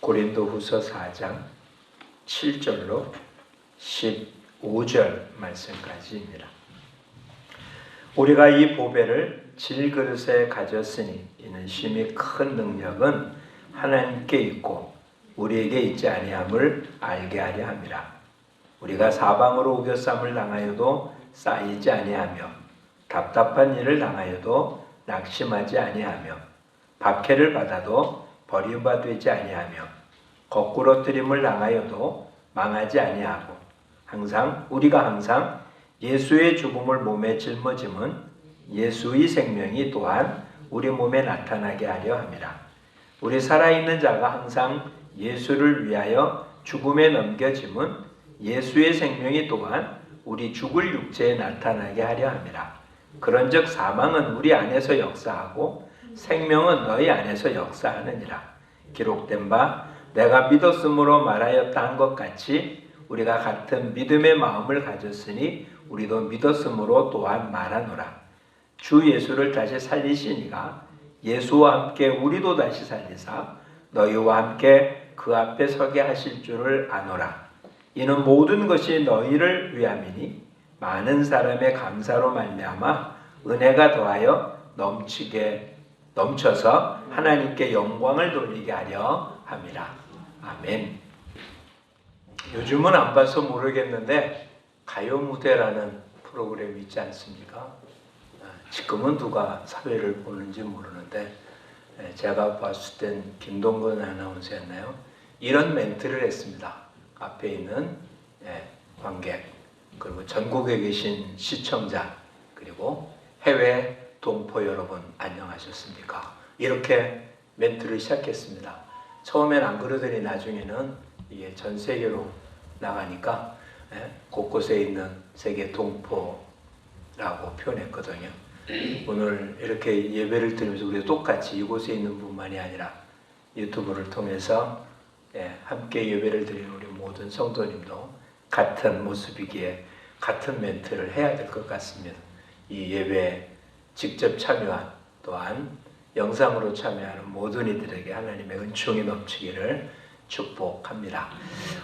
고린도후서 4장 7절로 15절 말씀까지입니다. 우리가 이 보배를 질그릇에 가졌으니 이는 심히 큰 능력은 하나님께 있고 우리에게 있지 아니함을 알게 하려 함이라. 우리가 사방으로 우겨쌈을 당하여도 쌓이지 아니하며 답답한 일을 당하여도 낙심하지 아니하며 박해를 받아도 버림받지 아니하며 거꾸러뜨림을 당하여도 망하지 아니하고 우리가 항상 예수의 죽음을 몸에 짊어짐은 예수의 생명이 또한 우리 몸에 나타나게 하려 함이라. 우리 살아있는 자가 항상 예수를 위하여 죽음에 넘겨짐은 예수의 생명이 또한 우리 죽을 육체에 나타나게 하려 함이라. 그런즉 사망은 우리 안에서 역사하고 생명은 너희 안에서 역사하느니라. 기록된 바 내가 믿었으므로 말하였다 한 것 같이 우리가 같은 믿음의 마음을 가졌으니 우리도 믿었으므로 또한 말하노라. 주 예수를 다시 살리시니가 예수와 함께 우리도 다시 살리사 너희와 함께 그 앞에 서게 하실 줄을 아노라. 이는 모든 것이 너희를 위함이니 많은 사람의 감사로 말미암아 은혜가 더하여 넘쳐서 하나님께 영광을 돌리게 하려 함이라. 아멘. 요즘은 안 봐서 모르겠는데 가요 무대라는 프로그램이 있지 않습니까? 지금은 누가 사회를 보는지 모르는데 제가 봤을 땐 김동건 아나운서였나요? 이런 멘트를 했습니다. 앞에 있는 관객, 그리고 전국에 계신 시청자, 그리고 해외 동포 여러분 안녕하셨습니까? 이렇게 멘트를 시작했습니다. 처음엔 안 그러더니 나중에는 이게 전 세계로 나가니까 곳곳에 있는 세계 동포라고 표현했거든요. 오늘 이렇게 예배를 드리면서 우리 똑같이 이곳에 있는 분만이 아니라 유튜브를 통해서 함께 예배를 드리는 우리 모든 성도님도 같은 모습이기에 같은 멘트를 해야 될 것 같습니다. 이 예배에 직접 참여한 또한 영상으로 참여하는 모든 이들에게 하나님의 은총이 넘치기를 축복합니다.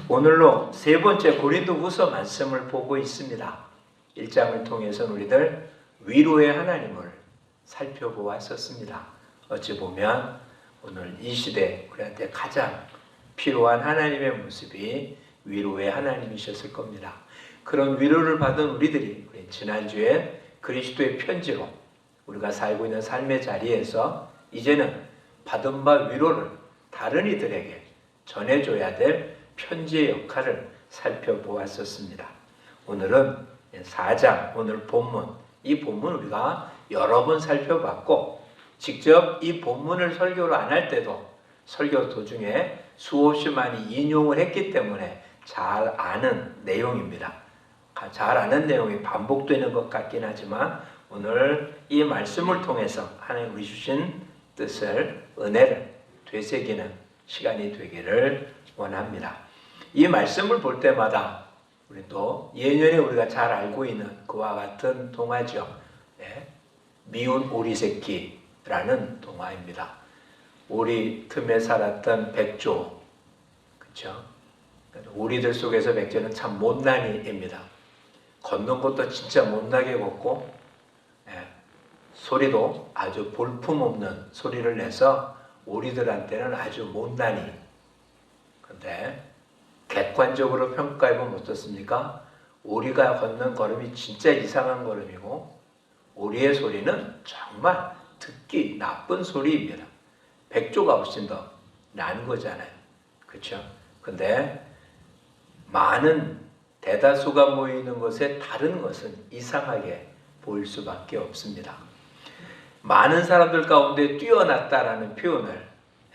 오늘로 세 번째 고린도후서 말씀을 보고 있습니다. 1장을 통해서 우리들 위로의 하나님을 살펴보았었습니다. 어찌 보면 오늘 이 시대 우리한테 가장 필요한 하나님의 모습이 위로의 하나님이셨을 겁니다. 그런 위로를 받은 우리 지난주에 그리스도의 편지로 우리가 살고 있는 삶의 자리에서 이제는 받은 바 위로를 다른 이들에게 전해줘야 될 편지의 역할을 살펴보았었습니다. 오늘은 4장, 오늘 본문, 이 본문 우리가 여러 번 살펴봤고 직접 이 본문을 설교를 안 할 때도 설교 도중에 수없이 많이 인용을 했기 때문에 잘 아는 내용입니다. 잘 아는 내용이 반복되는 것 같긴 하지만 오늘 이 말씀을 통해서 하나님 우리 주신 뜻을, 은혜를 되새기는 시간이 되기를 원합니다. 이 말씀을 볼 때마다 우리 또 예년에 우리가 잘 알고 있는 그와 같은 동화죠. 미운 오리새끼라는 동화입니다. 오리 틈에 살았던 백조, 그렇죠? 오리들 속에서 백조는 참 못난이입니다. 걷는 것도 진짜 못나게 걷고 소리도 아주 볼품없는 소리를 내서 오리들한테는 아주 못난이. 근데 객관적으로 평가해보면 어떻습니까? 오리가 걷는 걸음이 진짜 이상한 걸음이고 오리의 소리는 정말 듣기 나쁜 소리입니다. 백조가 훨씬 더 나은 거잖아요. 그렇죠? 근데 많은 대다수가 모이는 것에 다른 것은 이상하게 보일 수밖에 없습니다. 많은 사람들 가운데 뛰어났다라는 표현을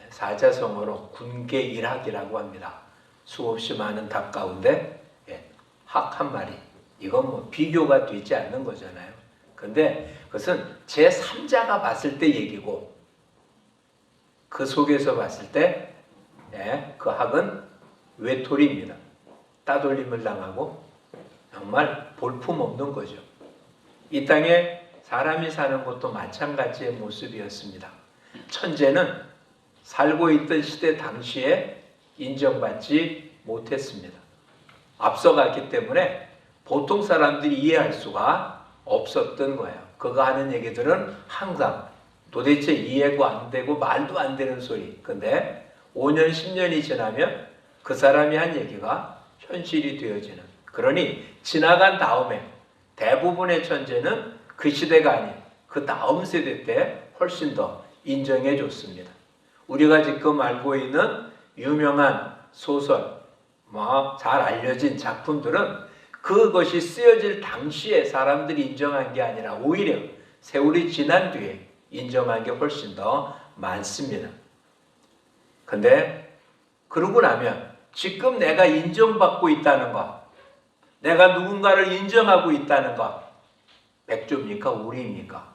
사자성어로 군계일학이라고 합니다. 수없이 많은 닭 가운데 학 한 마리. 이건 뭐 비교가 되지 않는 거잖아요. 근데 그것은 제3자가 봤을 때 얘기고 그 속에서 봤을 때 그 학은 외톨이입니다. 따돌림을 당하고 정말 볼품없는 거죠. 이 땅에 사람이 사는 것도 마찬가지의 모습이었습니다. 천재는 살고 있던 시대 당시에 인정받지 못했습니다. 앞서갔기 때문에 보통 사람들이 이해할 수가 없었던 거예요. 그가 하는 얘기들은 항상 도대체 이해가 안 되고 말도 안 되는 소리. 근데 5년, 10년이 지나면 그 사람이 한 얘기가 현실이 되어지는. 그러니 지나간 다음에 대부분의 천재는 그 시대가 아닌 그 다음 세대 때 훨씬 더 인정해 줬습니다. 우리가 지금 알고 있는 유명한 소설, 잘 알려진 작품들은 그것이 쓰여질 당시에 사람들이 인정한 게 아니라 오히려 세월이 지난 뒤에 인정한 게 훨씬 더 많습니다. 근데 그러고 나면 지금 내가 인정받고 있다는 것, 내가 누군가를 인정하고 있다는 것, 백조입니까? 오리입니까?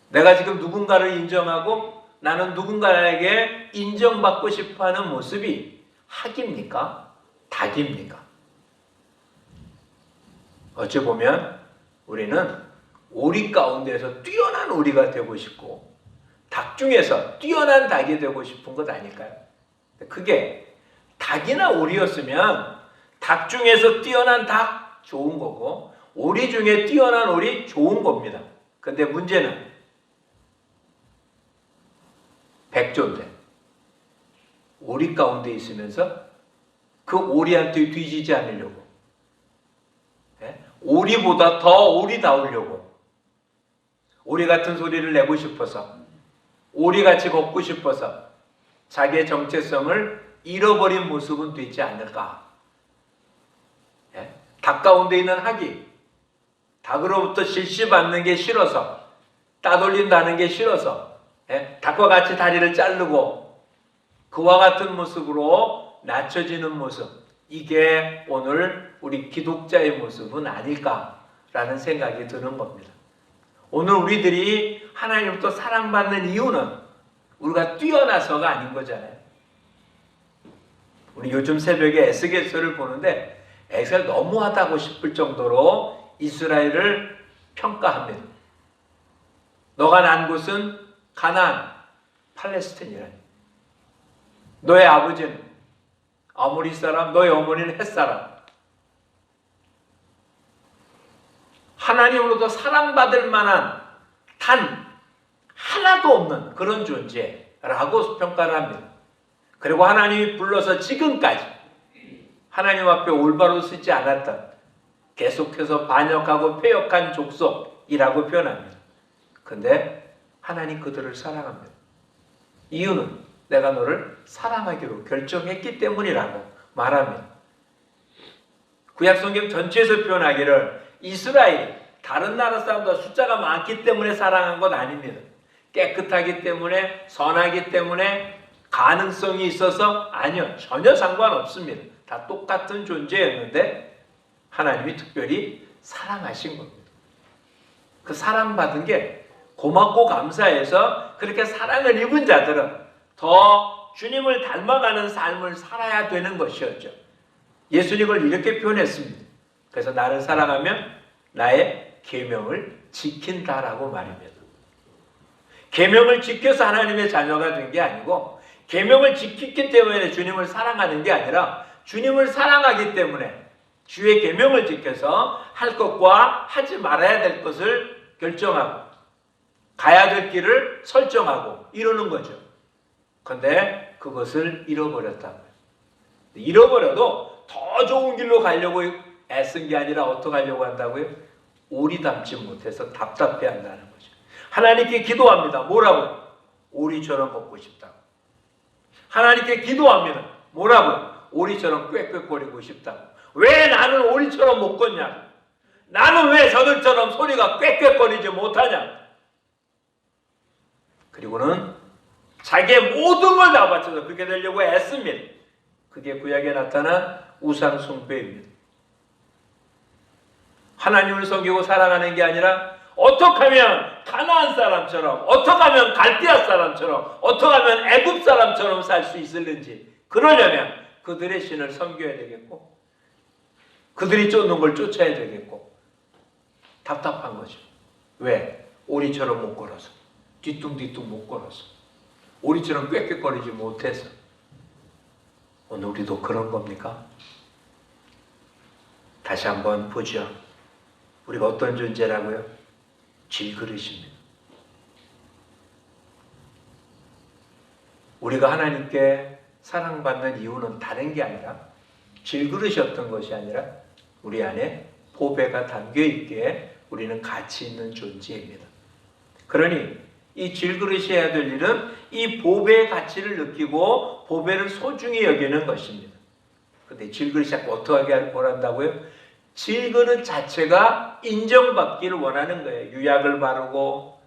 내가 지금 누군가를 인정하고 나는 누군가에게 인정받고 싶어하는 모습이 학입니까? 닭입니까? 어찌 보면 우리는 오리 가운데서 뛰어난 오리가 되고 싶고 닭 중에서 뛰어난 닭이 되고 싶은 것 아닐까요? 그게 닭이나 오리였으면 닭 중에서 뛰어난 닭 좋은 거고 오리 중에 뛰어난 오리 좋은 겁니다. 근데 문제는 백조인데 오리 가운데 있으면서 그 오리한테 뒤지지 않으려고 오리보다 더 오리다우려고 오리 같은 소리를 내고 싶어서 오리같이 걷고 싶어서 자기의 정체성을 잃어버린 모습은 되지 않을까. 닭 가운데 있는 학이 닭으로부터 실시받는 게 싫어서 따돌린다는 게 싫어서 닭과 같이 다리를 자르고 그와 같은 모습으로 낮춰지는 모습, 이게 오늘 우리 기독자의 모습은 아닐까라는 생각이 드는 겁니다. 오늘 우리들이 하나님부터 사랑받는 이유는 우리가 뛰어나서가 아닌 거잖아요. 우리 요즘 새벽에 에스겔서를 보는데 에스겔 너무하다고 싶을 정도로 이스라엘을 평가합니다. 너가 난 곳은 가나안, 팔레스틴이라니. 너의 아버지는 아모리 사람, 너의 어머니는 헷 사람. 하나님으로부터 사랑받을 만한 단 하나도 없는 그런 존재라고 평가를 합니다. 그리고 하나님이 불러서 지금까지 하나님 앞에 올바로 쓰지 않았던 계속해서 반역하고 패역한 족속이라고 표현합니다. 근데 하나님 그들을 사랑합니다. 이유는 내가 너를 사랑하기로 결정했기 때문이라고 말합니다. 구약성경 전체에서 표현하기를 이스라엘이 다른 나라 사람보다 숫자가 많기 때문에 사랑한 건 아닙니다. 깨끗하기 때문에, 선하기 때문에, 가능성이 있어서 아니요. 전혀 상관없습니다. 다 똑같은 존재였는데 하나님이 특별히 사랑하신 겁니다. 그 사랑받은 게 고맙고 감사해서 그렇게 사랑을 입은 자들은 더 주님을 닮아가는 삶을 살아야 되는 것이었죠. 예수님을 이렇게 표현했습니다. 그래서 나를 사랑하면 나의 계명을 지킨다라고 말입니다. 계명을 지켜서 하나님의 자녀가 된 게 아니고 계명을 지켰기 때문에 주님을 사랑하는 게 아니라 주님을 사랑하기 때문에 주의 계명을 지켜서 할 것과 하지 말아야 될 것을 결정하고 가야 될 길을 설정하고 이러는 거죠. 그런데 그것을 잃어버렸다고요. 잃어버려도 더 좋은 길로 가려고 애쓴 게 아니라 어떻게 하려고 한다고요? 오리 닮지 못해서 답답해 한다는 거죠. 하나님께 기도합니다. 뭐라고요? 오리처럼 걷고 싶다고. 하나님께 기도합니다. 뭐라고요? 오리처럼 꽥꽥거리고 싶다고. 왜 나는 오리처럼 못 걷냐? 나는 왜 저들처럼 소리가 꽥꽥거리지 못하냐? 그리고는 자기의 모든 걸 다 바쳐서 그렇게 되려고 애씁니다. 그게 구약에 나타난 우상 숭배입니다. 하나님을 섬기고 사랑하는 게 아니라 어떻게 하면 가나안 사람처럼, 어떻게 하면 갈대아 사람처럼, 어떻게 하면 애굽 사람처럼 살 수 있을는지, 그러려면 그들의 신을 섬겨야 되겠고 그들이 쫓는 걸 쫓아야 되겠고 답답한 거죠. 왜? 오리처럼 못 걸어서, 뒤뚱뒤뚱 못 걸어서, 오리처럼 꽥꽥거리지 못해서. 오늘 우리도 그런 겁니까? 다시 한번 보죠. 우리가 어떤 존재라고요? 질그릇입니다. 우리가 하나님께 사랑받는 이유는 다른 게 아니라 질그릇이었던 것이 아니라 우리 안에 보배가 담겨있기에 우리는 가치 있는 존재입니다. 그러니 이 질그릇이 해야 될 일은 이 보배의 가치를 느끼고 보배를 소중히 여기는 것입니다. 근데 질그릇이 자꾸 어떻게 원한다고요? 질그릇 자체가 인정받기를 원하는 거예요. 유약을 바르고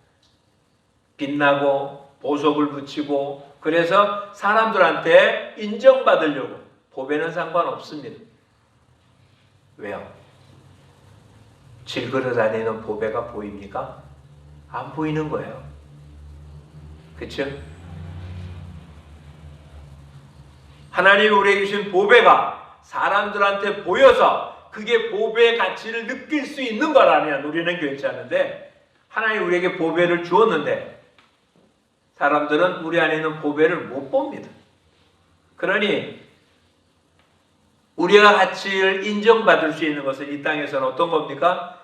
빛나고 보석을 붙이고 그래서 사람들한테 인정받으려고. 보배는 상관없습니다. 왜요? 질그릇 안에는 보배가 보입니까? 안 보이는 거예요. 그렇죠? 하나님이 우리에게 주신 보배가 사람들한테 보여서 그게 보배의 가치를 느낄 수 있는 거라면 우리는 괜찮은데, 하나님이 우리에게 보배를 주었는데 사람들은 우리 안에 있는 보배를 못 봅니다. 그러니 우리가 가치를 인정받을 수 있는 것은 이 땅에서는 어떤 겁니까?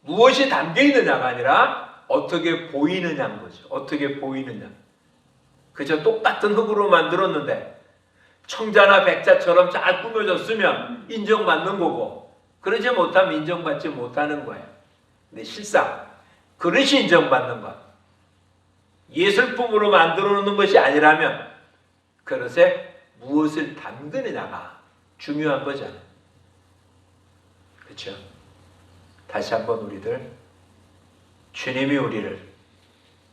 무엇이 담겨 있느냐가 아니라 어떻게 보이느냐인 거죠. 어떻게 보이느냐. 그저 똑같은 흙으로 만들었는데 청자나 백자처럼 잘 꾸며졌으면 인정받는 거고, 그러지 못하면 인정받지 못하는 거예요. 근데 실상 그릇이 인정받는 것, 예술품으로 만들어 놓는 것이 아니라면 그릇에 무엇을 담그느냐가 중요한 거잖아요. 그렇죠? 다시 한번 우리들, 주님이 우리를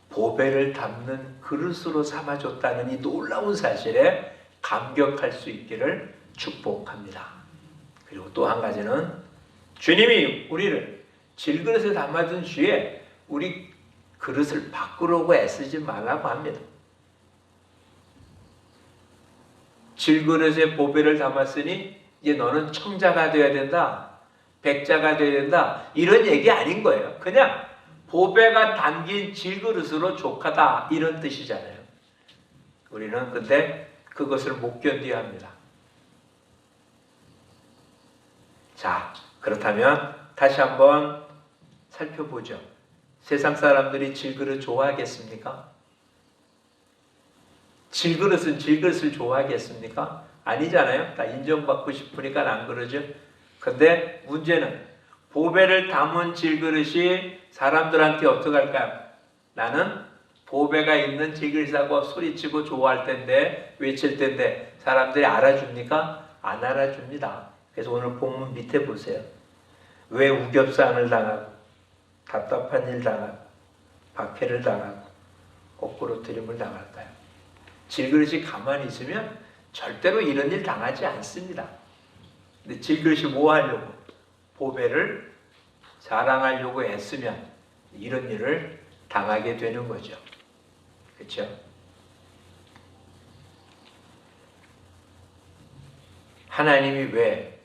보배를 담는 그릇으로 삼아줬다는 이 놀라운 사실에 감격할 수 있기를 축복합니다. 그리고 또 한 가지는 주님이 우리를 질그릇에 담아준 주에 우리 그릇을 바꾸려고 애쓰지 말라고 합니다. 질그릇에 보배를 담았으니 이제 너는 청자가 되어야 된다, 백자가 되어야 된다, 이런 얘기 아닌 거예요. 그냥 보배가 담긴 질그릇으로 족하다, 이런 뜻이잖아요. 우리는 근데 그것을 못 견뎌야 합니다. 자, 그렇다면 다시 한번 살펴보죠. 세상 사람들이 질그릇 좋아하겠습니까? 질그릇은 질그릇을 좋아하겠습니까? 아니잖아요. 다 인정받고 싶으니까 안 그러죠. 근데 문제는 보배를 담은 질그릇이 사람들한테 어떻게 할까요? 나는 보배가 있는 질그릇하고 소리치고 좋아할 텐데, 외칠 텐데 사람들이 알아줍니까? 안 알아줍니다. 그래서 오늘 본문 밑에 보세요. 왜 우겹상을 당하고 답답한 일 당하고 박해를 당하고 거꾸로 트림을 당할까요? 질그릇이 가만히 있으면 절대로 이런 일 당하지 않습니다. 근데 질그릇이 뭐 하려고? 보배를 자랑하려고 애쓰면 이런 일을 당하게 되는 거죠. 그렇죠? 하나님이 왜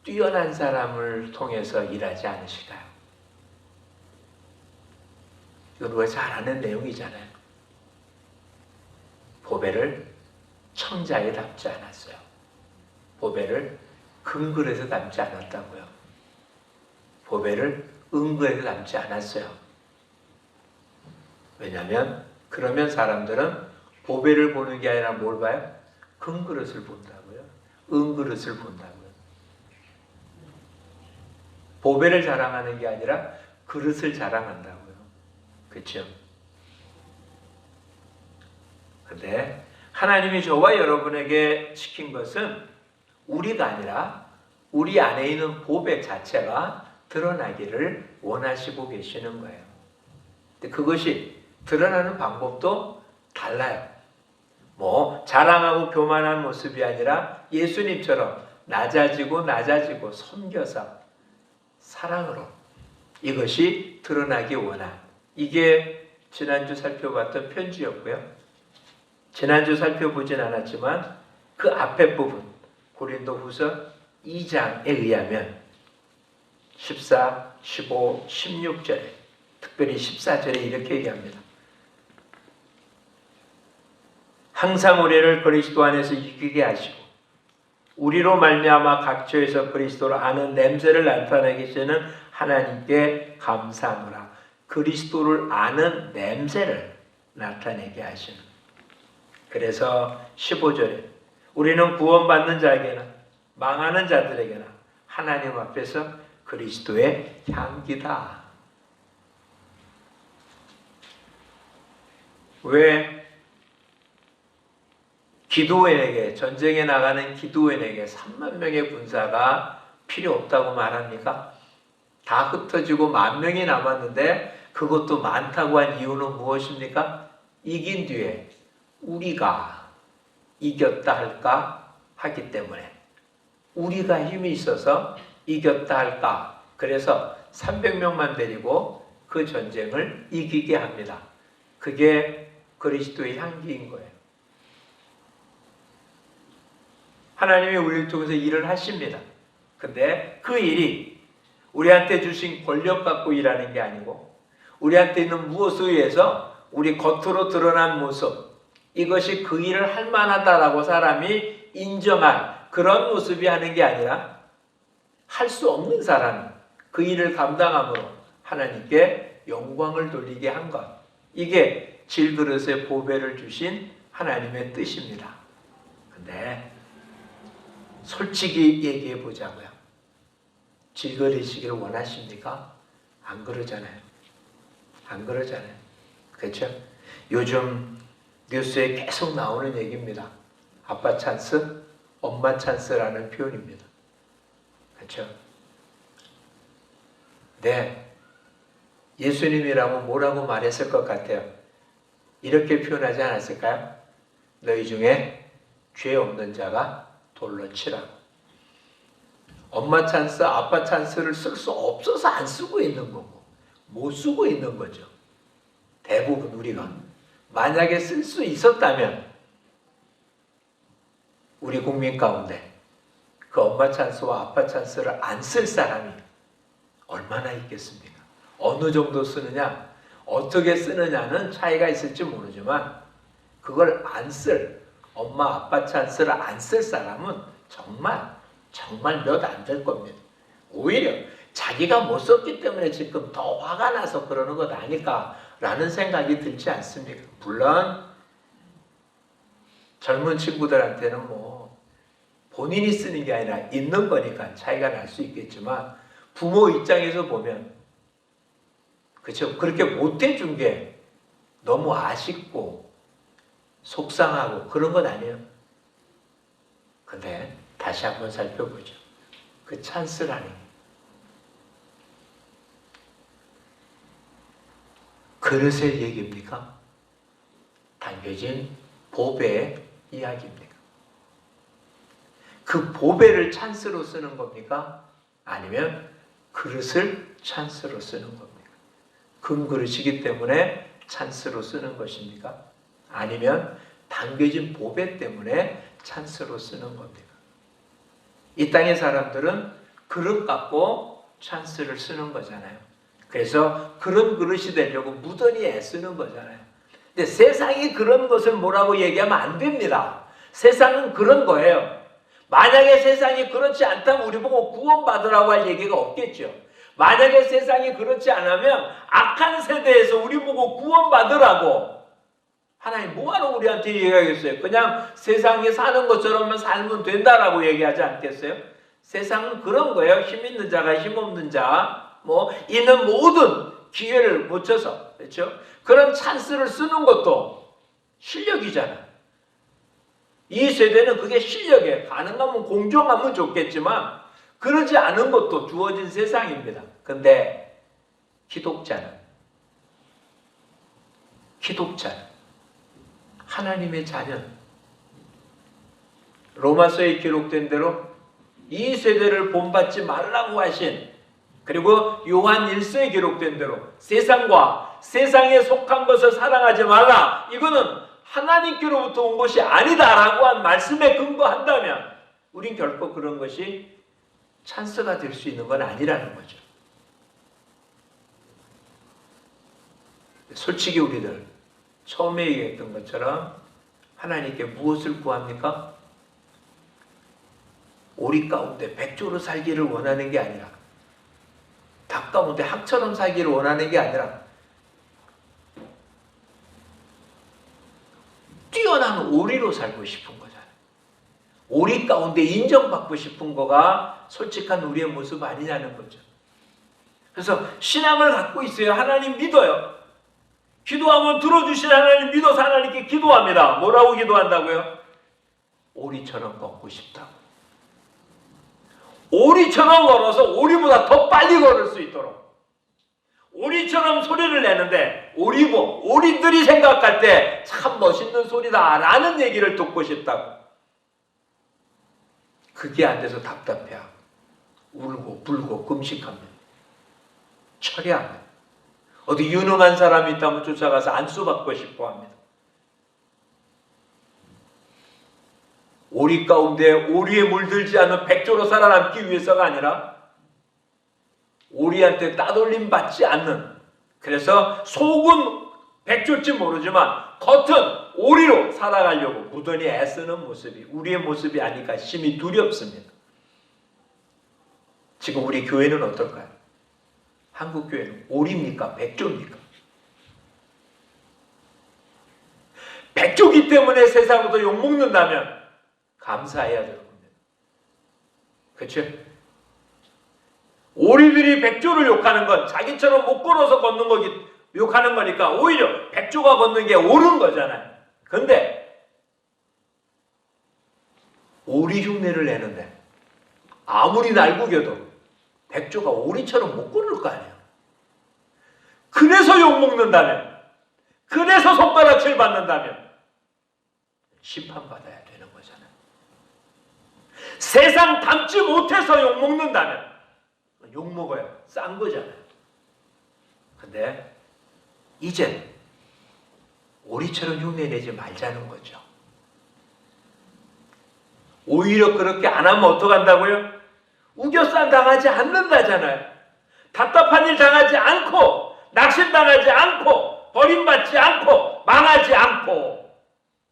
뛰어난 사람을 통해서 일하지 않으실까요? 이건 우리가 잘 아는 내용이잖아요. 보배를 청자에 담지 않았어요. 보배를 금그릇에 담지 않았다고요. 보배를 은그릇에 담지 않았어요. 왜냐하면 그러면 사람들은 보배를 보는 게 아니라 뭘 봐요? 금그릇을 본다고요. 은그릇을 본다고요. 보배를 자랑하는 게 아니라 그릇을 자랑한다고요. 그렇죠? 근데 하나님이 저와 여러분에게 시킨 것은 우리가 아니라 우리 안에 있는 보배 자체가 드러나기를 원하시고 계시는 거예요. 근데 그것이 드러나는 방법도 달라요. 뭐 자랑하고 교만한 모습이 아니라 예수님처럼 낮아지고 섬겨서 사랑으로 이것이 드러나기 원한, 이게 지난주 살펴봤던 편지였고요. 지난주 살펴보진 않았지만 그 앞에 부분 고린도후서 2장에 의하면 14, 15, 16절에, 특별히 14절에 이렇게 얘기합니다. 항상 우리를 그리스도 안에서 이기게 하시고 우리로 말미암아 각처에서 그리스도를 아는 냄새를 나타내게 하시는 하나님께 감사하노라. 그리스도를 아는 냄새를 나타내게 하시는. 그래서 15절에 우리는 구원받는 자에게나 망하는 자들에게나 하나님 앞에서 그리스도의 향기다. 왜 기도원에게, 전쟁에 나가는 기도원에게 3만 명의 군사가 필요 없다고 말합니까? 다 흩어지고 10,000명이 남았는데 그것도 많다고 한 이유는 무엇입니까? 이긴 뒤에 우리가 이겼다 할까 하기 때문에, 우리가 힘이 있어서 이겼다 할까. 그래서 300명만 데리고 그 전쟁을 이기게 합니다. 그게 그리스도의 향기인 거예요. 하나님이 우리를 통해서 일을 하십니다. 근데 그 일이 우리한테 주신 권력 갖고 일하는 게 아니고 우리한테 있는 무엇에 의해서 우리 겉으로 드러난 모습, 이것이 그 일을 할 만하다라고 사람이 인정한 그런 모습이 하는 게 아니라 할 수 없는 사람이 그 일을 감당함으로 하나님께 영광을 돌리게 한 것. 이게 질그릇에 보배를 주신 하나님의 뜻입니다. 근데 솔직히 얘기해 보자고요. 질그릇이기를 원하십니까? 안 그러잖아요. 안 그러잖아요. 그렇죠? 요즘 뉴스에 계속 나오는 얘기입니다. 아빠 찬스, 엄마 찬스라는 표현입니다. 그렇죠? 네. 예수님이라면 뭐라고 말했을 것 같아요? 이렇게 표현하지 않았을까요? 너희 중에 죄 없는 자가 돌로 치라고. 엄마 찬스, 아빠 찬스를 쓸 수 없어서 안 쓰고 있는 거고 못 쓰고 있는 거죠. 대부분 우리가. 만약에 쓸 수 있었다면 우리 국민 가운데 그 엄마 찬스와 아빠 찬스를 안 쓸 사람이 얼마나 있겠습니까? 어느 정도 쓰느냐, 어떻게 쓰느냐는 차이가 있을지 모르지만 그걸 안 쓸, 엄마 아빠 찬스를 안 쓸 사람은 정말 몇 안 될 겁니다. 오히려 자기가 못 썼기 때문에 지금 더 화가 나서 그러는 것 아닐까 라는 생각이 들지 않습니까? 물론 젊은 친구들한테는 뭐 본인이 쓰는 게 아니라 있는 거니까 차이가 날 수 있겠지만 부모 입장에서 보면 그렇죠? 그렇게 못 해준 게 너무 아쉽고 속상하고 그런 건 아니에요. 근데 다시 한번 살펴보죠. 그 찬스라는 게 그릇의 얘기입니까? 당겨진 보배의 이야기입니까? 그 보배를 찬스로 쓰는 겁니까? 아니면 그릇을 찬스로 쓰는 겁니까? 금그릇이기 때문에 찬스로 쓰는 것입니까? 아니면 당겨진 보배 때문에 찬스로 쓰는 겁니까? 이 땅의 사람들은 그릇 갖고 찬스를 쓰는 거잖아요. 그래서 그런 그릇이 되려고 무던히 애쓰는 거잖아요. 근데 세상이 그런 것을 뭐라고 얘기하면 안 됩니다. 세상은 그런 거예요. 만약에 세상이 그렇지 않다면 우리 보고 구원받으라고 할 얘기가 없겠죠. 만약에 세상이 그렇지 않으면 악한 세대에서 우리 보고 구원받으라고 하나님 뭐하러 우리한테 얘기하겠어요? 그냥 세상에 사는 것처럼만 살면 된다라고 얘기하지 않겠어요? 세상은 그런 거예요. 힘 있는 자가 힘 없는 자, 뭐 있는 모든 기회를 못 쳐서, 그렇죠? 그런 찬스를 쓰는 것도 실력이잖아. 이 세대는 그게 실력이에요. 가능하면 공정하면 좋겠지만 그러지 않은 것도 주어진 세상입니다. 근데 기독자는 하나님의 자녀는 로마서에 기록된 대로 이 세대를 본받지 말라고 하신, 그리고 요한 1서에 기록된 대로 세상과 세상에 속한 것을 사랑하지 말라, 이거는 하나님께로부터 온 것이 아니다라고 한 말씀에 근거한다면 우린 결코 그런 것이 찬스가 될 수 있는 건 아니라는 거죠. 솔직히 우리들 처음에 얘기했던 것처럼 하나님께 무엇을 구합니까? 오리 가운데 백조로 살기를 원하는 게 아니라, 닭 가운데 학처럼 살기를 원하는 게 아니라, 뛰어난 오리로 살고 싶은 거잖아요. 오리 가운데 인정받고 싶은 거가 솔직한 우리의 모습 아니냐는 거죠. 그래서 신앙을 갖고 있어요. 하나님 믿어요. 기도하면 들어주신 하나님 믿어서 하나님께 기도합니다. 뭐라고 기도한다고요? 오리처럼 걷고 싶다고. 오리처럼 걸어서 오리보다 더 빨리 걸을 수 있도록. 오리처럼 소리를 내는데 오리들이 생각할 때 참 멋있는 소리다 라는 얘기를 듣고 싶다고. 그게 안 돼서 답답해하고 울고 불고 금식합니다. 철회합니다. 어디 유능한 사람이 있다면 쫓아가서 안수받고 싶어 합니다. 오리 가운데 오리에 물들지 않은 백조로 살아남기 위해서가 아니라 오리한테 따돌림 받지 않는, 그래서 속은 백조일지 모르지만 겉은 오리로 살아가려고 무던히 애쓰는 모습이 우리의 모습이 아닐까 심히 두렵습니다. 지금 우리 교회는 어떨까요? 한국 교회는 오리입니까? 백조입니까? 백조기 때문에 세상으로부터 욕먹는다면 감사해야 되는 겁니다. 그렇죠? 오리들이 백조를 욕하는 건 자기처럼 못 걸어서 걷는 거기 욕하는 거니까 오히려 백조가 걷는 게 옳은 거잖아요. 근데 오리 흉내를 내는데 아무리 날구겨도 백조가 오리처럼 못 걸을 거 아니에요. 그래서 욕먹는다면, 그래서 손가락질 받는다면 심판받아야 되는 거잖아요. 세상 닮지 못해서 욕먹는다면 욕먹어요. 싼 거잖아요. 근데 이젠 오리처럼 흉내내지 말자는 거죠. 오히려 그렇게 안 하면 어떡한다고요? 우겨싸 당하지 않는다잖아요. 답답한 일 당하지 않고, 낙심당하지 않고, 버림받지 않고, 망하지 않고.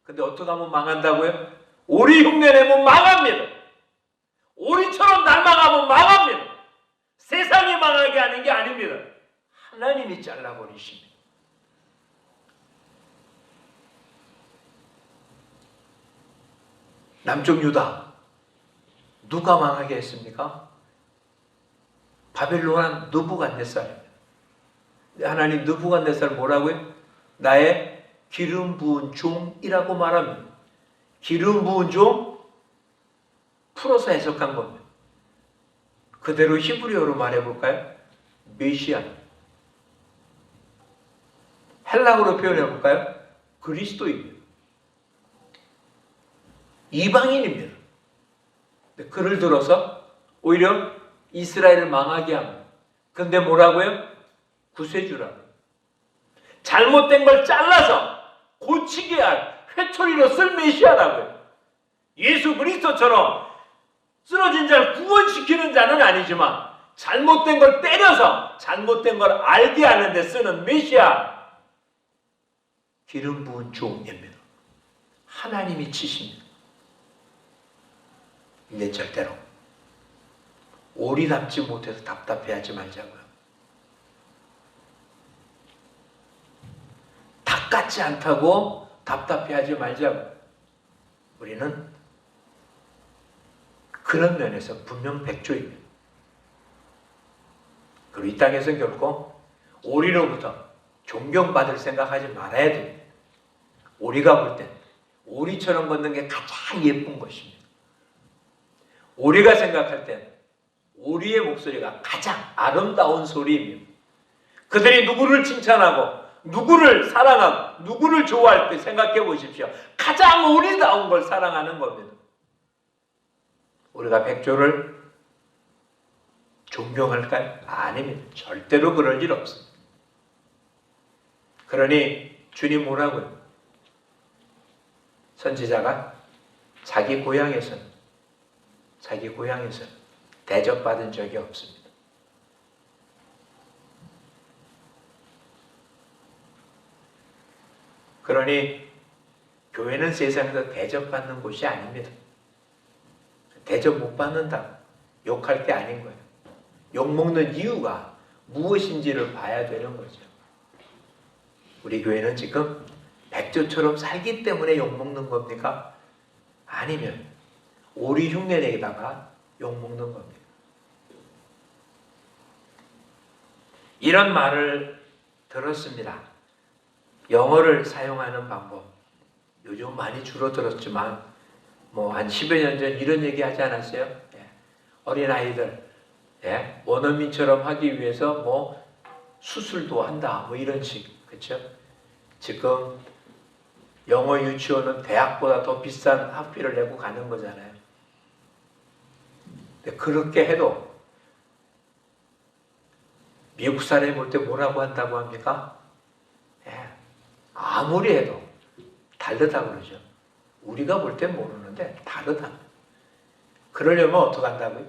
근데 어떻게 하면 망한다고요? 오리 흉내내면 망합니다. 오리처럼 닮아가면 망합니다. 세상이 망하게 하는 게 아닙니다. 하나님이 잘라버리십니다. 남쪽 유다 누가 망하게 했습니까? 바벨론 느부갓네살입니다. 하나님 느부갓네살 뭐라고요? 나의 기름 부은 종이라고 말합니다. 기름 부은 종 풀어서 해석한 겁니다. 그대로 히브리어로 말해볼까요? 메시아. 헬라어로 표현해볼까요? 그리스도입니다. 이방인입니다. 그를 들어서 오히려 이스라엘을 망하게 합니다. 근데 뭐라고요? 구세주라고. 잘못된 걸 잘라서 고치게 할 회초리로 쓸 메시아라고요. 예수 그리스도처럼 쓰러진 자를 구원시키는 자는 아니지만 잘못된 걸 때려서 잘못된 걸 알게 하는 데 쓰는 메시아. 기름 부은 종입니다. 하나님이 치십니다. 근데 절대로 오리답지 못해서 답답해하지 말자고요. 닭 같지 않다고 답답해하지 말자고요. 우리는 그런 면에서 분명 백조입니다. 그리고 이 땅에서는 결코 오리로부터 존경받을 생각하지 말아야 됩니다. 오리가 볼 땐 오리처럼 걷는 게 가장 예쁜 것입니다. 오리가 생각할 땐 오리의 목소리가 가장 아름다운 소리입니다. 그들이 누구를 칭찬하고 누구를 사랑하고 누구를 좋아할 때 생각해 보십시오. 가장 오리다운 걸 사랑하는 겁니다. 우리가 백조를 존경할까요? 아닙니다. 절대로 그럴 일 없습니다. 그러니 주님 뭐라고요? 선지자가 자기 고향에서는 대접받은 적이 없습니다. 그러니 교회는 세상에서 대접받는 곳이 아닙니다. 대접 못 받는다. 욕할 게 아닌 거예요. 욕먹는 이유가 무엇인지를 봐야 되는 거죠. 우리 교회는 지금 백조처럼 살기 때문에 욕먹는 겁니까? 아니면 오리 흉내내다가 욕먹는 겁니다. 이런 말을 들었습니다. 영어를 사용하는 방법. 요즘 많이 줄어들었지만 한 10여 년 전 이런 얘기 하지 않았어요? 어린아이들 원어민처럼 하기 위해서 수술도 한다 이런 식. 그렇죠? 지금 영어 유치원은 대학보다 더 비싼 학비를 내고 가는 거잖아요. 근데 그렇게 해도 미국 사람이 볼 때 뭐라고 한다고 합니까? 아무리 해도 다르다 그러죠. 우리가 볼 땐 모르는데 다르다. 그러려면 어떻게 한다고요?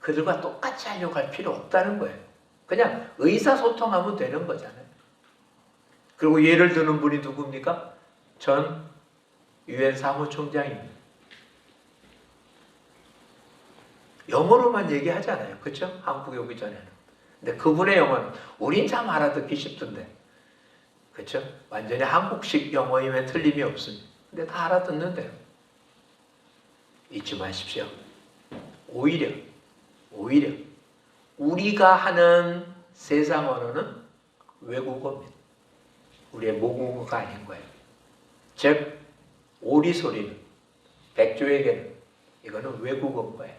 그들과 똑같이 하려고 할 필요 없다는 거예요. 그냥 의사소통하면 되는 거잖아요. 그리고 예를 드는 분이 누굽니까? 전 유엔 사무총장입니다. 영어로만 얘기하잖아요. 그렇죠? 한국에 오기 전에는. 근데 그분의 영어는 우린 참 알아듣기 쉽던데. 그렇죠? 완전히 한국식 영어임에 틀림이 없습니다. 근데 다 알아듣는데요. 잊지 마십시오. 오히려 우리가 하는 세상 언어는 외국어입니다. 우리의 모국어가 아닌 거예요. 즉 오리 소리는 백조에게는 이거는 외국어인 거예요.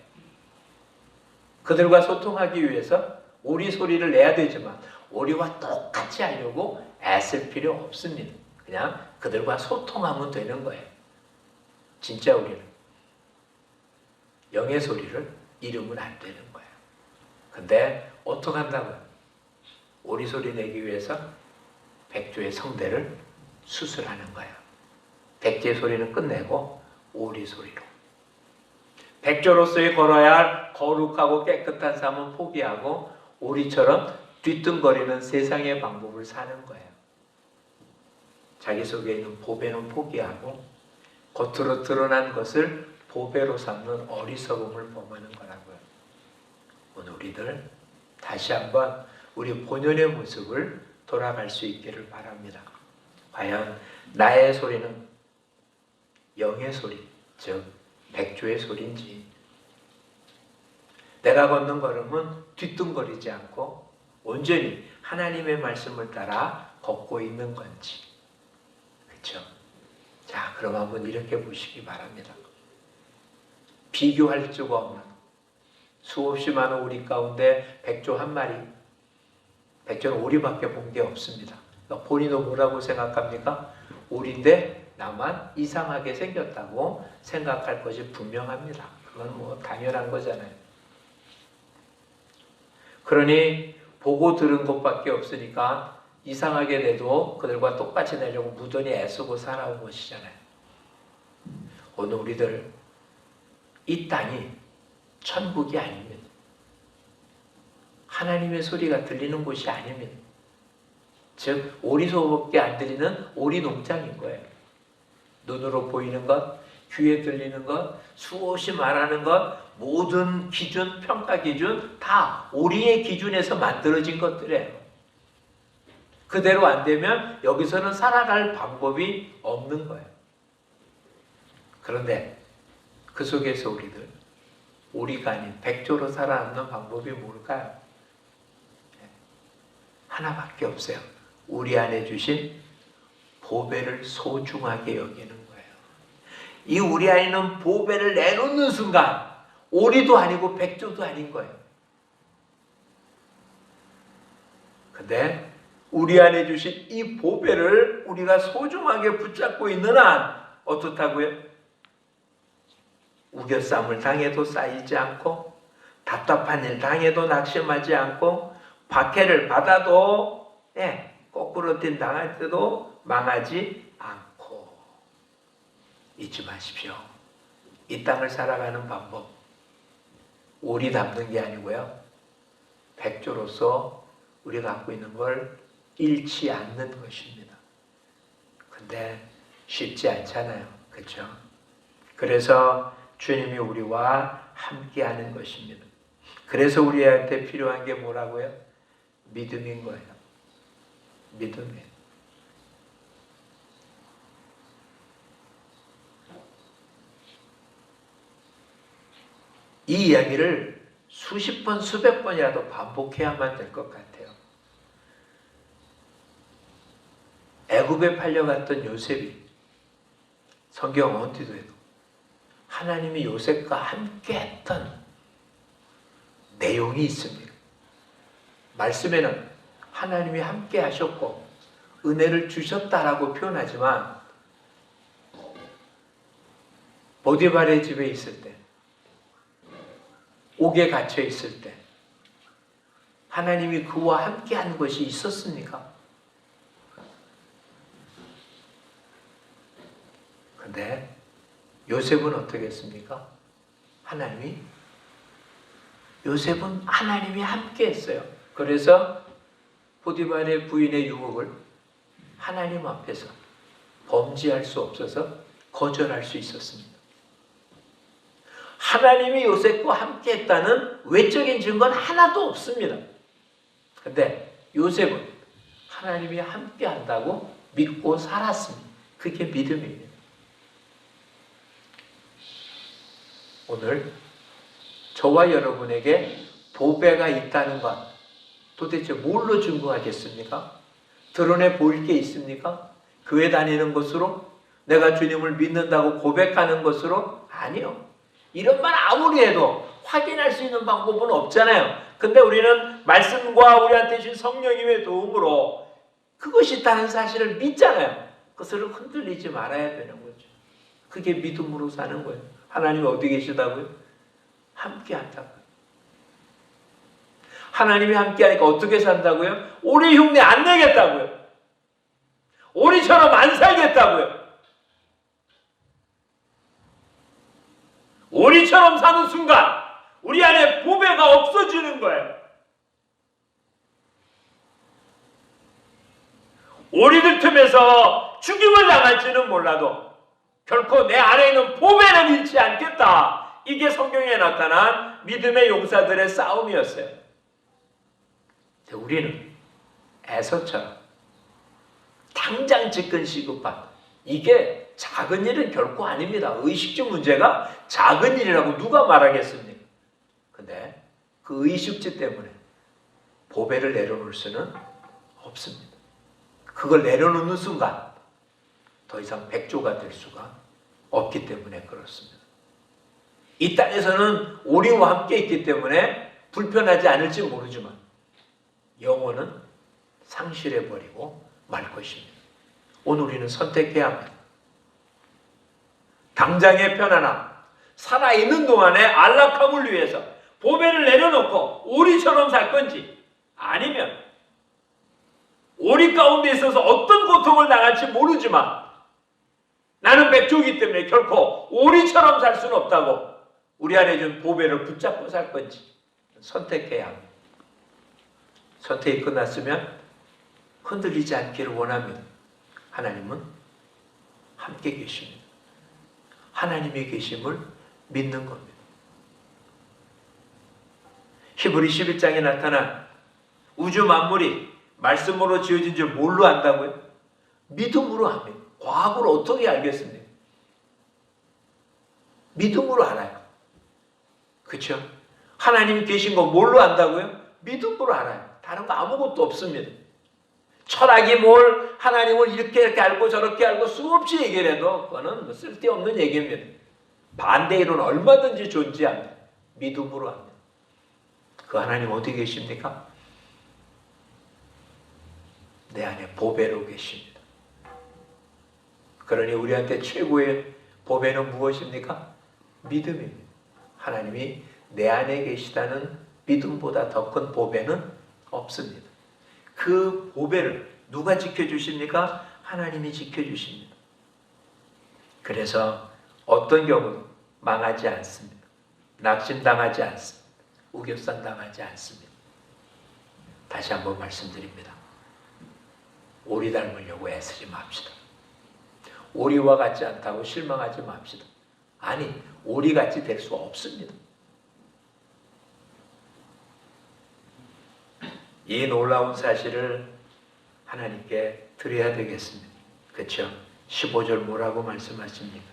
그들과 소통하기 위해서 오리 소리를 내야 되지만 오리와 똑같이 하려고 애쓸 필요 없습니다. 그냥 그들과 소통하면 되는 거예요. 진짜 우리는 영의 소리를 잃으면 안 되는 거예요. 근데 어떻게 한다고요? 오리 소리 내기 위해서 백조의 성대를 수술하는 거예요. 백조의 소리는 끝내고 오리 소리로. 백조로서의 걸어야 할 거룩하고 깨끗한 삶은 포기하고 오리처럼 뒤뚱거리는 세상의 방법을 사는 거예요. 자기 속에 있는 보배는 포기하고 겉으로 드러난 것을 보배로 삼는 어리석음을 범하는 거라고요. 오늘 우리들 다시 한번 우리 본연의 모습을 돌아갈 수 있기를 바랍니다. 과연 나의 소리는 영의 소리, 즉 백조의 소리인지, 내가 걷는 걸음은 뒤뚱거리지 않고 온전히 하나님의 말씀을 따라 걷고 있는 건지. 그렇죠? 자, 그럼 한번 이렇게 보시기 바랍니다. 비교할 수가 없는 수없이 많은 오리 가운데 백조 한 마리, 백조는 오리밖에 본 게 없습니다. 그러니까 본인은 뭐라고 생각합니까? 오리인데 나만 이상하게 생겼다고 생각할 것이 분명합니다. 그건 당연한 거잖아요. 그러니 보고 들은 것밖에 없으니까 이상하게 내도 그들과 똑같이 내려고 무던히 애쓰고 살아온 것이잖아요. 오늘 우리들 이 땅이 천국이 아닙니다. 하나님의 소리가 들리는 곳이 아닙니다. 즉 오리소밖에 안 들리는 오리 농장인 거예요. 눈으로 보이는 것, 귀에 들리는 것, 수없이 말하는 것, 모든 기준, 평가 기준 다 오리의 기준에서 만들어진 것들이에요. 그대로 안 되면 여기서는 살아갈 방법이 없는 거예요. 그런데 그 속에서 우리들 오리가 아닌 백조로 살아남는 방법이 뭘까요? 하나밖에 없어요. 우리 안에 주신 보배를 소중하게 여기는 거예요. 이 우리 안에 있는 보배를 내놓는 순간 오리도 아니고 백조도 아닌 거예요. 근데 우리 안에 주신 이 보배를 우리가 소중하게 붙잡고 있는 한 어떻다고요? 우겨쌈을 당해도 쌓이지 않고 답답한 일 당해도 낙심하지 않고 박해를 받아도 거꾸로 뛴 당할 때도 망하지 않고. 잊지 마십시오. 이 땅을 살아가는 방법 오리 담는 게 아니고요. 백조로서 우리가 갖고 있는 걸 잃지 않는 것입니다. 근데 쉽지 않잖아요. 그렇죠? 그래서 주님이 우리와 함께하는 것입니다. 그래서 우리한테 필요한 게 뭐라고요? 믿음인 거예요. 믿음이에요. 이 이야기를 수십 번, 수백 번이라도 반복해야만 될 것 같아요. 애굽에 팔려갔던 요셉이 성경 어디에도 하나님이 요셉과 함께 했던 내용이 있습니다. 말씀에는 하나님이 함께 하셨고 은혜를 주셨다라고 표현하지만 보디발의 집에 있을 때, 옥에 갇혀 있을 때 하나님이 그와 함께 한 것이 있었습니까? 근데 요셉은 어떻게 했습니까? 요셉은 하나님이 함께 했어요. 그래서 보디발의 부인의 유혹을 하나님 앞에서 범죄할 수 없어서 거절할 수 있었습니다. 하나님이 요셉과 함께 했다는 외적인 증거는 하나도 없습니다. 근데 요셉은 하나님이 함께 한다고 믿고 살았습니다. 그게 믿음입니다. 오늘 저와 여러분에게 보배가 있다는 것 도대체 뭘로 증거하겠습니까? 드러내 보일 게 있습니까? 교회 다니는 것으로? 내가 주님을 믿는다고 고백하는 것으로? 아니요. 이런 말 아무리 해도 확인할 수 있는 방법은 없잖아요. 근데 우리는 말씀과 우리한테 주신 성령님의 도움으로 그것이 있다는 사실을 믿잖아요. 그것을 흔들리지 말아야 되는 거죠. 그게 믿음으로 사는 거예요. 하나님이 어디 계시다고요? 함께 한다고요. 하나님이 함께 하니까 어떻게 산다고요? 오리 흉내 안 내겠다고요. 오리처럼 안 살겠다고요. 오리처럼 사는 순간 우리 안에 보배가 없어지는 거예요. 오리들 틈에서 죽임을 당할지는 몰라도 결코 내 안에 있는 보배는 잃지 않겠다. 이게 성경에 나타난 믿음의 용사들의 싸움이었어요. 우리는 에서처럼 당장 직근 시급한 이게 작은 일은 결코 아닙니다. 의식주 문제가 작은 일이라고 누가 말하겠습니까? 근데 그 의식주 때문에 보배를 내려놓을 수는 없습니다. 그걸 내려놓는 순간 더 이상 백조가 될 수가 없기 때문에 그렇습니다. 이 땅에서는 오리와 함께 있기 때문에 불편하지 않을지 모르지만 영혼은 상실해버리고 말 것입니다. 오늘 우리는 선택해야 합니다. 당장의 편안함, 살아있는 동안의 안락함을 위해서 보배를 내려놓고 오리처럼 살 건지 아니면 오리 가운데 있어서 어떤 고통을 당할지 모르지만 나는 백조이기 때문에 결코 오리처럼 살 수는 없다고 우리 안에 준 보배를 붙잡고 살 건지 선택해야 합니다. 선택이 끝났으면 흔들리지 않기를 원합니다. 하나님은 함께 계십니다. 하나님의 계심을 믿는 겁니다. 히브리 11장에 나타난 우주 만물이 말씀으로 지어진 줄 뭘로 안다고요? 믿음으로 압니다. 과학으로 어떻게 알겠습니까? 믿음으로 알아요. 그렇죠? 하나님이 계신 거 뭘로 안다고요? 믿음으로 알아요. 다른 거 아무것도 없습니다. 철학이 뭘 하나님을 이렇게 알고 저렇게 알고 수없이 얘기를 해도 그거는 쓸데없는 얘기입니다. 반대 이론 얼마든지 존재합니다. 믿음으로 합니다. 그 하나님 어디 계십니까? 내 안에 보배로 계십니다. 그러니 우리한테 최고의 보배는 무엇입니까? 믿음입니다. 하나님이 내 안에 계시다는 믿음보다 더 큰 보배는 없습니다. 그 보배를 누가 지켜주십니까? 하나님이 지켜주십니다. 그래서 어떤 경우도 망하지 않습니다. 낙심당하지 않습니다. 우겨쌈 당하지 않습니다. 다시 한번 말씀드립니다. 오리 닮으려고 애쓰지 맙시다. 오리와 같지 않다고 실망하지 맙시다. 아니, 오리같이 될 수 없습니다. 이 놀라운 사실을 하나님께 드려야 되겠습니다. 그렇죠? 15절 뭐라고 말씀하십니까?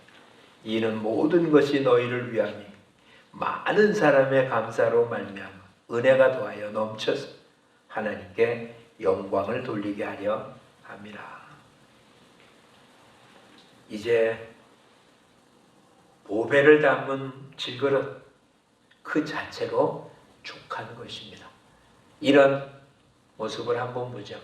이는 모든 것이 너희를 위함이 많은 사람의 감사로 말미암아 은혜가 더하여 넘쳐서 하나님께 영광을 돌리게 하려 함이라. 이제 보배를 담은 질그릇 그 자체로 족한 것입니다. 이런 모습을 한번 보죠.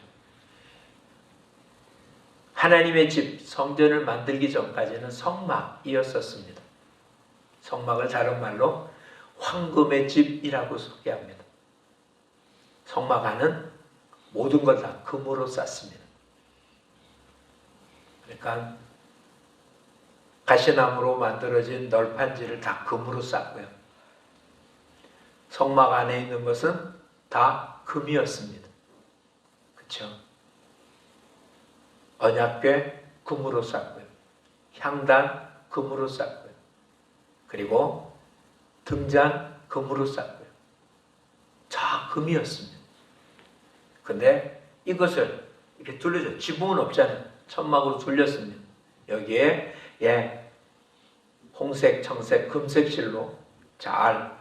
하나님의 집 성전을 만들기 전까지는 성막이었었습니다. 성막을 다른 말로 황금의 집이라고 소개합니다. 성막 안은 모든 걸 다 금으로 쌌습니다. 그러니까 가시나무로 만들어진 널판지를 다 금으로 쌌고요. 성막 안에 있는 것은 다 금이었습니다. 그렇죠? 언약궤 금으로 쌌고요. 향단 금으로 쌌고요. 그리고 등잔 금으로 쌌고요. 다 금이었습니다. 근데 이것을 이렇게 둘러줘. 지붕은 없잖아요. 천막으로 둘렸습니다. 여기에 홍색, 청색, 금색 실로 잘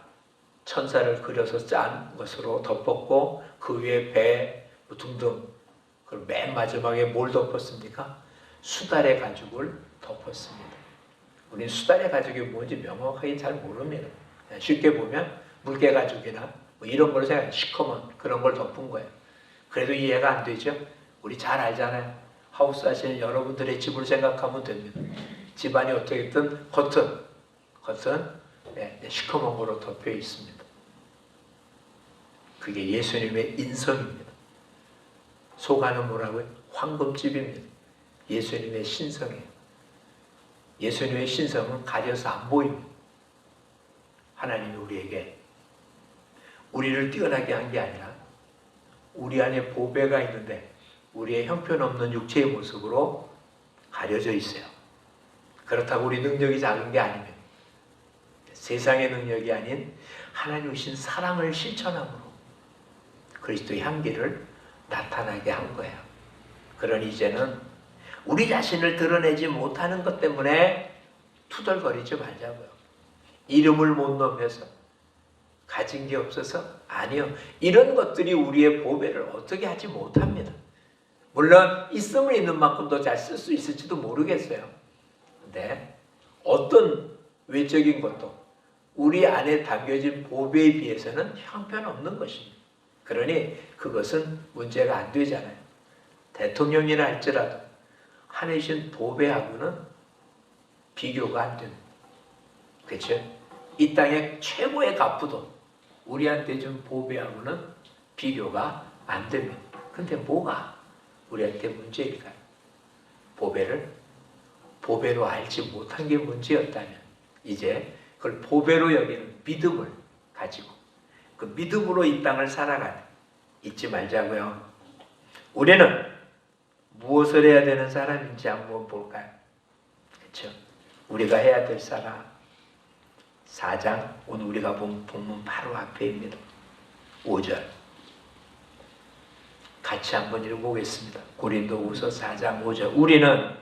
천사를 그려서 짠 것으로 덮었고 그 위에 배 등등. 그리고 맨 마지막에 뭘 덮었습니까? 수달의 가죽을 덮었습니다. 우리는 수달의 가죽이 뭔지 명확하게 잘 모릅니다. 쉽게 보면 물개 가죽이나 뭐 이런 걸 생각해. 시커먼 그런 걸 덮은 거예요. 그래도 이해가 안 되죠? 우리 잘 알잖아요. 하우스 하시는 여러분들의 집을 생각하면 됩니다. 집안이 어떻게든 겉은 시커먼 거로 덮여 있습니다. 그게 예수님의 인성입니다. 속 안은 뭐라고요? 황금집입니다. 예수님의 신성이에요. 예수님의 신성은 가려서 안 보입니다. 하나님이 우리에게 우리를 뛰어나게 한 게 아니라 우리 안에 보배가 있는데 우리의 형편없는 육체의 모습으로 가려져 있어요. 그렇다고 우리 능력이 작은 게 아닙니다. 세상의 능력이 아닌 하나님 주신 사랑을 실천함으로 그리스도의 향기를 나타나게 한 거예요. 그러니 이제는 우리 자신을 드러내지 못하는 것 때문에 투덜거리지 말자고요. 이름을 못 넘겨서 가진 게 없어서 아니요. 이런 것들이 우리의 보배를 어떻게 하지 못합니다. 물론 있으면 있는 만큼 더 잘 쓸 수 있을지도 모르겠어요. 근데 어떤 외적인 것도 우리 안에 담겨진 보배에 비해서는 형편없는 것입니다. 그러니 그것은 문제가 안 되잖아요. 대통령이라 할지라도 하늘에 주신 보배하고는 비교가 안 됩니다. 그렇죠? 이 땅의 최고의 갑부도 우리한테 준 보배하고는 비교가 안 됩니다. 근데 뭐가 우리한테 문제일까요? 보배로 알지 못한 게 문제였다면 이제 그걸 보배로 여기는 믿음을 가지고 그 믿음으로 이 땅을 살아가는 잊지 말자고요. 우리는 무엇을 해야 되는 사람인지 한번 볼까요? 그렇죠? 우리가 해야 될 사람 4장 오늘 우리가 본 본문 바로 앞에입니다. 5절 같이 한번 읽어보겠습니다. 고린도후서 4장 5절 우리는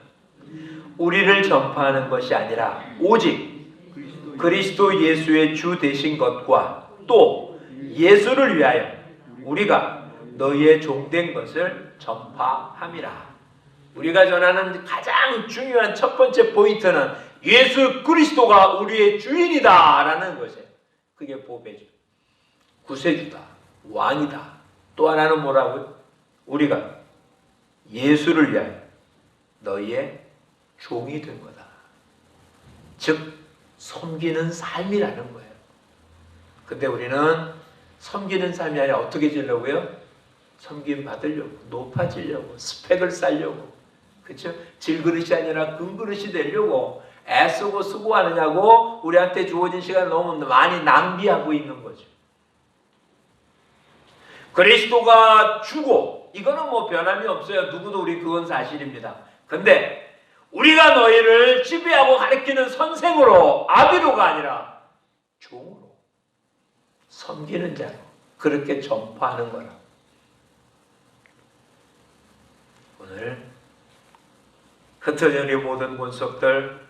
우리를 전파하는 것이 아니라 오직 그리스도 예수의 주 되신 것과 또 예수를 위하여 우리가 너희의 종된 것을 전파함이라. 우리가 전하는 가장 중요한 첫 번째 포인트는 예수 그리스도가 우리의 주인이다 라는 것이에요. 그게 보배죠. 구세주다. 왕이다. 또 하나는 뭐라고요? 우리가 예수를 위하여 너희의 종이 된 거다. 즉 섬기는 삶이라는 거예요. 근데 우리는 섬기는 삶이 아니라 어떻게 지려고요? 섬김 받으려고, 높아지려고, 스펙을 쌓으려고, 그렇죠? 질그릇이 아니라 금그릇이 되려고 애쓰고 수고하느냐고 우리한테 주어진 시간을 너무 많이 낭비하고 있는 거죠. 그리스도가 주고 이거는 뭐 변함이 없어요. 누구도 우리 그건 사실입니다. 근데 우리가 너희를 지배하고 가르치는 선생으로, 아비로가 아니라 종으로, 섬기는 자로 그렇게 전파하는 거라. 오늘 흩어진 우리 모든 권속들,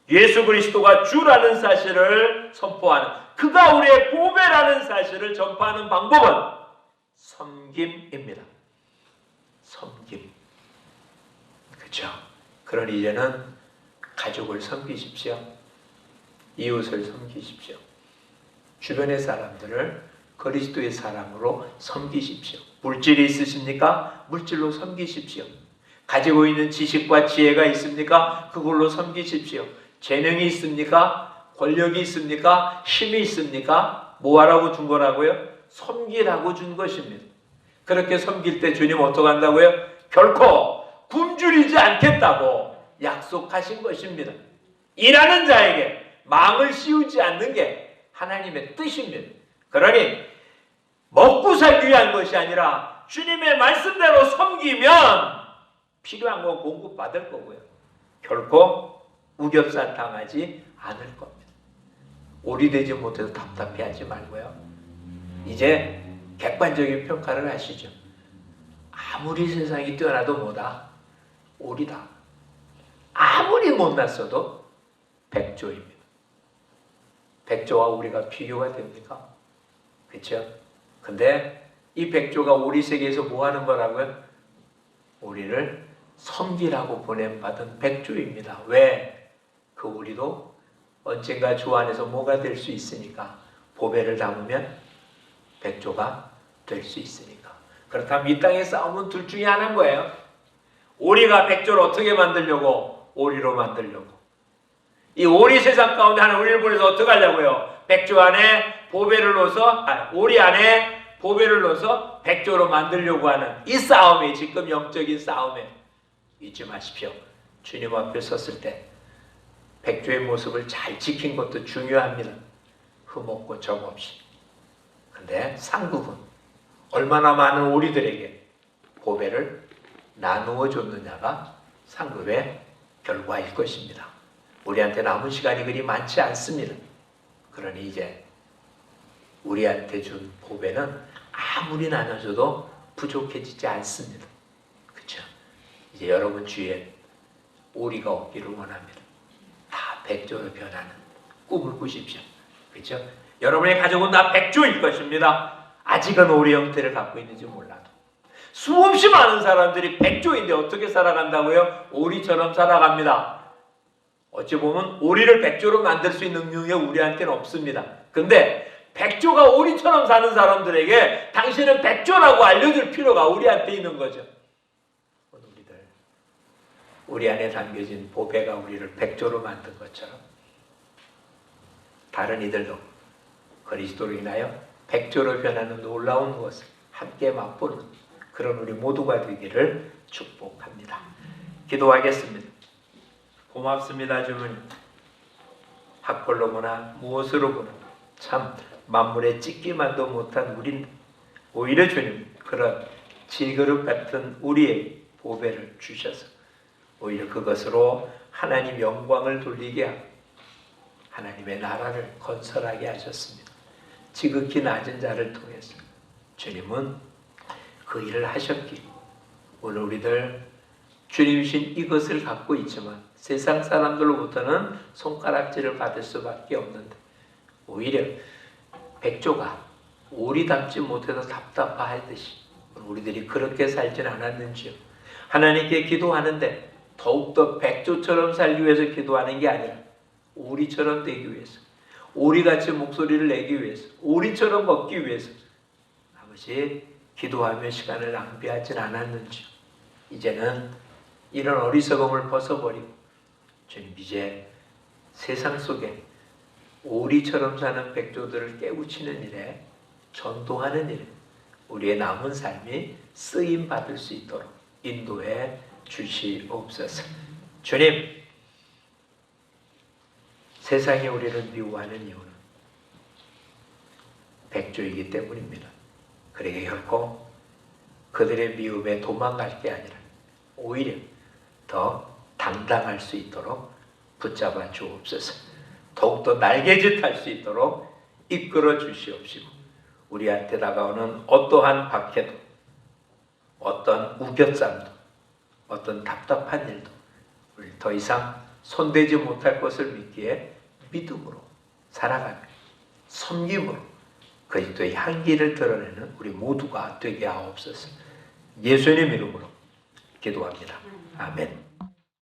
예수 그리스도가 주라는 사실을 선포하는, 그가 우리의 보배라는 사실을 전파하는 방법은 섬김입니다. 섬김. 그렇죠? 그러니 이제는 가족을 섬기십시오. 이웃을 섬기십시오. 주변의 사람들을 그리스도의 사람으로 섬기십시오. 물질이 있으십니까? 물질로 섬기십시오. 가지고 있는 지식과 지혜가 있습니까? 그걸로 섬기십시오. 재능이 있습니까? 권력이 있습니까? 힘이 있습니까? 뭐하라고 준 거라고요? 섬기라고 준 것입니다. 그렇게 섬길 때 주님 어떻게 한다고요? 결코 굶주리지 않겠다고 약속하신 것입니다. 일하는 자에게 마음을 씌우지 않는 게 하나님의 뜻입니다. 그러니 먹고 살기 위한 것이 아니라 주님의 말씀대로 섬기면 필요한 거 공급받을 거고요. 결코 우겹살 당하지 않을 겁니다. 오리되지 못해서 답답해하지 말고요. 이제 객관적인 평가를 하시죠. 아무리 세상이 뛰어나도 뭐다? 오리다. 아무리 못났어도 백조입니다. 백조와 오리가 비교가 됩니까? 그렇죠? 근데 이 백조가 오리 세계에서 뭐 하는 거라고요? 오리를 섬기라고 보냄받은 백조입니다. 왜? 그 오리도 언젠가 주 안에서 뭐가 될 수 있으니까, 보배를 담으면 백조가 될 수 있으니까. 그렇다면 이 땅의 싸움은 둘 중에 하나인 거예요. 오리가 백조를 어떻게 만들려고? 오리로 만들려고. 이 오리 세상 가운데 하는 우리를 보내서 어떻게 하려고요? 백조 안에 보배를 넣어서, 오리 안에 보배를 넣어서 백조로 만들려고 하는 이 싸움이 지금 영적인 싸움에, 잊지 마십시오. 주님 앞에 섰을 때 백조의 모습을 잘 지킨 것도 중요합니다. 흠없고 정없이. 근데 상급은 얼마나 많은 오리들에게 보배를 나누어 줬느냐가 상급의 결과일 것입니다. 우리한테 남은 시간이 그리 많지 않습니다. 그러니 이제 우리한테 준 보배는 아무리 나눠줘도 부족해지지 않습니다. 그렇죠? 이제 여러분 주위에 오리가 없기를 원합니다. 다 백조로 변하는 꿈을 꾸십시오. 그렇죠? 여러분의 가족은 다 백조일 것입니다. 아직은 오리 형태를 갖고 있는지 몰라도. 수없이 많은 사람들이 백조인데 어떻게 살아간다고요? 오리처럼 살아갑니다. 어찌 보면 오리를 백조로 만들 수 있는 능력이 우리한테는 없습니다. 근데 백조가 오리처럼 사는 사람들에게 당신은 백조라고 알려줄 필요가 우리한테 있는 거죠. 우리 안에 담겨진 보배가 우리를 백조로 만든 것처럼 다른 이들도 그리스도로 인하여 백조로 변하는 놀라운 것을 함께 맛보는 그런 우리 모두가 되기를 축복합니다. 기도하겠습니다. 고맙습니다 주님. 학벌로 보나 무엇으로 보나 참 만물에 찍기만도 못한 우린 오히려 주님 그런 질그릇 같은 우리의 보배를 주셔서 오히려 그것으로 하나님 영광을 돌리게 하고 하나님의 나라를 건설하게 하셨습니다. 지극히 낮은 자를 통해서 주님은 그 일을 하셨기에 오늘 우리들 주님이신 이것을 갖고 있지만 세상 사람들로부터는 손가락질을 받을 수밖에 없는데 오히려 백조가 오리답지 못해서 답답하듯이 우리들이 그렇게 살진 않았는지요. 하나님께 기도하는데 더욱더 백조처럼 살기 위해서 기도하는 게 아니라 오리처럼 되기 위해서, 오리같이 목소리를 내기 위해서, 오리처럼 걷기 위해서 아버지 기도하며 시간을 낭비하진 않았는지 이제는 이런 어리석음을 벗어버리고 주님 이제 세상 속에 오리처럼 사는 백조들을 깨우치는 일에 전도하는 일에 우리의 남은 삶이 쓰임받을 수 있도록 인도해 주시옵소서. 주님, 세상이 우리를 미워하는 이유는 백조이기 때문입니다. 그러게 결코 그들의 미움에 도망갈 게 아니라 오히려 더 당당할 수 있도록 붙잡아 주옵소서. 더욱더 날개짓 할 수 있도록 이끌어 주시옵시고, 우리한테 다가오는 어떠한 박해도, 어떤 우겨쌈도, 어떤 답답한 일도 우리 더 이상 손대지 못할 것을 믿기에 믿음으로 살아가며 섬김으로 그리스도의 향기를 드러내는 우리 모두가 되게 하옵소서. 예수님 이름으로 기도합니다. 아멘.